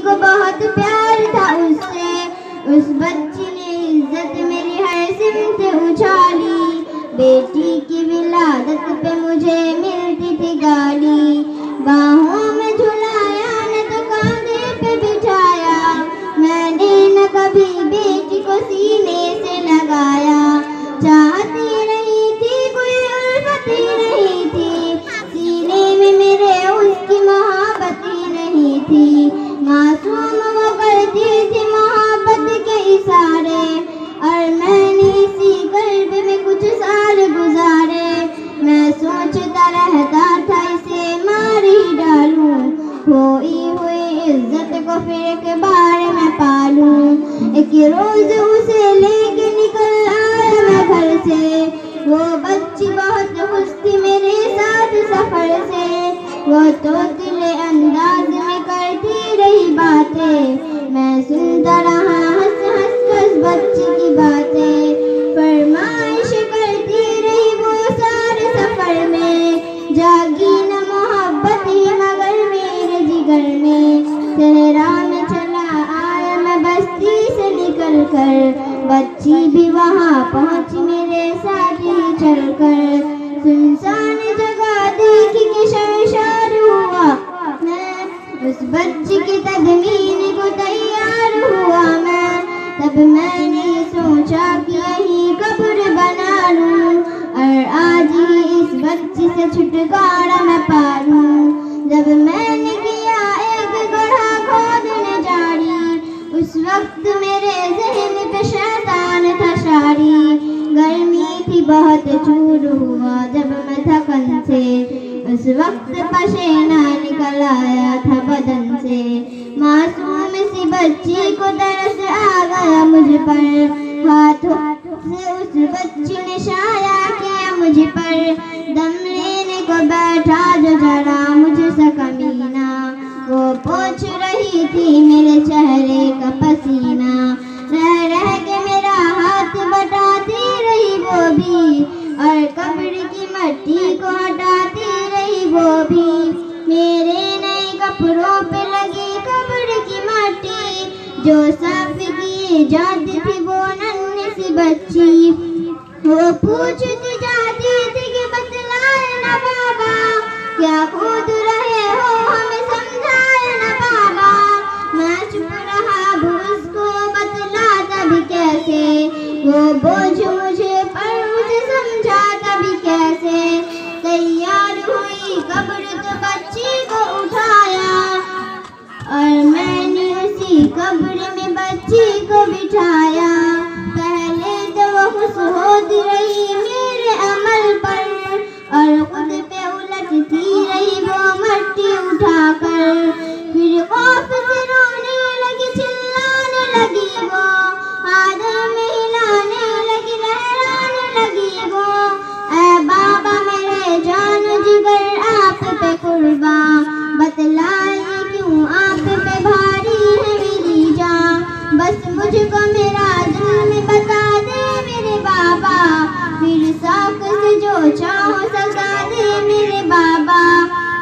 को बहुत प्यार था उससे। उस बच्ची ने इज्जत मेरी हर सिमत उछाली। बेटी की विलादत पे मुझे मिलती थी गाली। बाहों में झुलाया न तो कांधे पे बिठाया, मैंने न कभी बेटी को सीने से लगाया। चाहती नहीं थी कोई उल्फत ही नहीं थी, सीने में मेरे उसकी मोहब्बत ही नहीं थी। मासूम वो करती थी मोहब्बत के इशारे, और मैंने इसी गर्भ में कुछ साल गुजारे। मैं सोचता रहता था इसे मार ही डालूं, खोई हुई इज्जत को फिर एक बार मैं पालूं। एक रोज उसे लेके निकल आया मैं घर से, वो बच्ची बहुत खुश थी मेरे साथ सफर से। वो तोतले अंदाज में करती रही बातें, मैं सुनता रहा हंस हंस कर उस बच्ची की बातें। फरमाइश करती रही वो सारे सफर में, जागी न मोहब्बत ही मगर मेरे जिगर में। सहरा में चला आया मैं बस्ती से निकल कर, बच्ची भी वहाँ पहुँची मेरे साथ ही चल कर। सुनसान जगह देख के शर्मसार हुआ मैं, उस बच्ची की तदमीन को तैयार हुआ मैं। तब मैंने सोचा कि यही कब्र बना लूं, और आज ही इस बच्ची से छुटकारा मैं पालूं। जब मैंने किया एक गड्ढा खोदने जारी, उस वक्त मेरे ज़हन पे शैतान था शारी। गर्मी थी बहुत चूर हुआ जब मैं थकन से, उस वक्त पसीना निकल आया था बदन से। मासूम सी बच्ची को तरस आ गया मुझ पर, हाथों से उस बच्ची ने शाया किया मुझ पर। दम लेने को बैठा जो जरा मुझसे कमीना, वो पोंछ रही थी मेरे चेहरे का पसीना। रह रह के मेरा हाथ बटाती रही वो भी, और कब्र की मट्टी को हटाती रही वो भी। मेरे नए कपड़ों पे लगी कब्र की मट्टी, जो साफ की जाती थी वो नन्ही सी बच्ची। वो पूछती जाती थी कि बतलाए ना बाबा, क्या खुद रहे हो हमें समझाए ना बाबा। मैं चुप रहा उसको बतलाता भी कैसे, वो बोझ मुझे पर मुझे समझाता भी कैसे। तैयार हुई कब्र तो बच्ची को उठाया, और मैंने उसी कब्र में बच्ची को बिठाया। पहले तो वो खुश होती रही मेरे अमल पर, और खुद पे उलटती रही वो मट्टी उठाकर। फिर खौफ से रोने लगी, चिल्लाने लगी वो, आदर में हिलाने लगी, लहराने लगी वो। ऐ बाबा मेरे जान जिगर आप पे कुर्बान, बतलाइए क्यों आप पे भारी है मेरी जान। बस मुझको मेरा जुल्म बता दे मेरे बाबा, फिर शौक से जो चाहो सजा दे मेरे बाबा।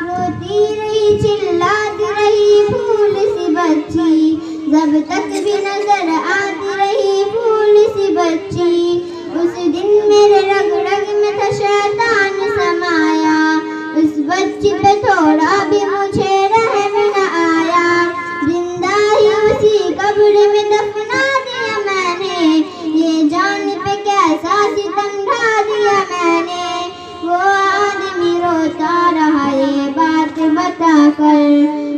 रोती रही चिल्लाती रही फूल सी बच्ची, जब तक भी नजर आती रही फूल सी बच्ची। उस दिन मेरे रग रग में था शैतान समाया, उस बच्ची पे थोड़ा भी मुझे रहम न आया। जिंदा ही उसी कब्र में दफना दिया मैंने, ये जान पे कैसा सितम ढा दिया मैंने। वो आदमी रोता रहा ये बात बताकर,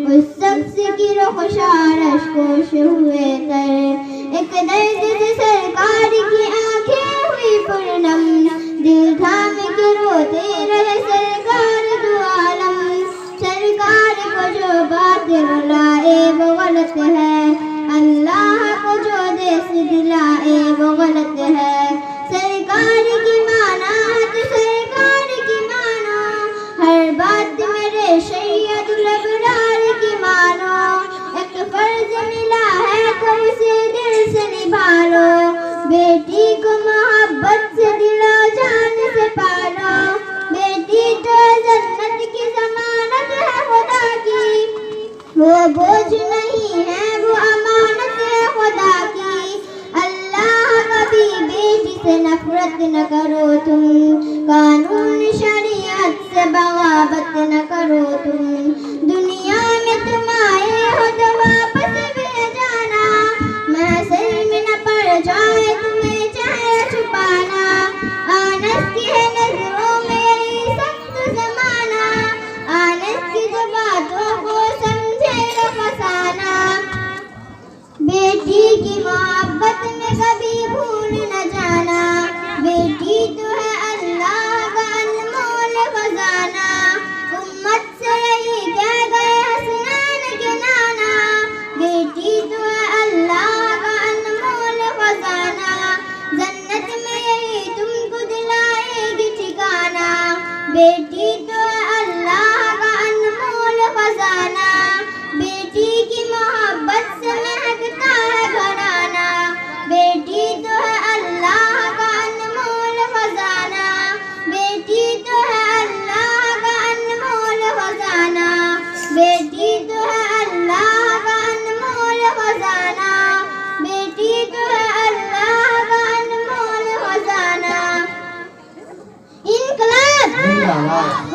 उस शख्स की रुखसार अश्कोश हुए तर। एक दर्द से सरकार की आंखें हुई पूर्णम, दिल थाम के रोते रहे सरकार दो आलम। सरकार को जो बात रुलाए वो गलत है, अल्लाह को जो देश दिलाए वो गलत है। सरकार की माना तो सरकार की मानो, हर बात मेरे सैयदुल अबरार की मानो। एक फर्ज मिला है तो उसे दिल से निभा लो, बेटी को मोहब्बत से दिलो जान से पालो। बेटी तो जन्नत की जमानत है खुदा की, वो बोझ नहीं है न करो तुम, कानून शरीयत से बगावत न करो तुम। दुनिया में तुम आए हो तो वापस भी न जाना, महशर में न पड़ जाए तुम्हें चेहरा छुपाना। आनस की है नजरों में यही सख्त जमाना, आनस की जो बातों को समझेगा फसाना। बेटी की मोहब्बत में कभी भूल न जाना, बेटी तो है अल्लाह का अनमोल खजाना। उम्मत से यही कह गए हसनैन के नाना, बेटी तो है अल्लाह का अनमोल खजाना। जन्नत में यही तुमको दिलाएगी ठिकाना, बेटी तो है अल्लाह का अनमोल खजाना। बेटी की मोहब्बत से महकता है घराना, बेटी तो है अल्लाह का अनमोल खजाना। बेटी तो है अल्लाह का अनमोल खजाना, बेटी तो है अल्लाह का अनमोल खजाना। बेटी तो है अल्लाह का अनमोल खजाना। इनकलाब।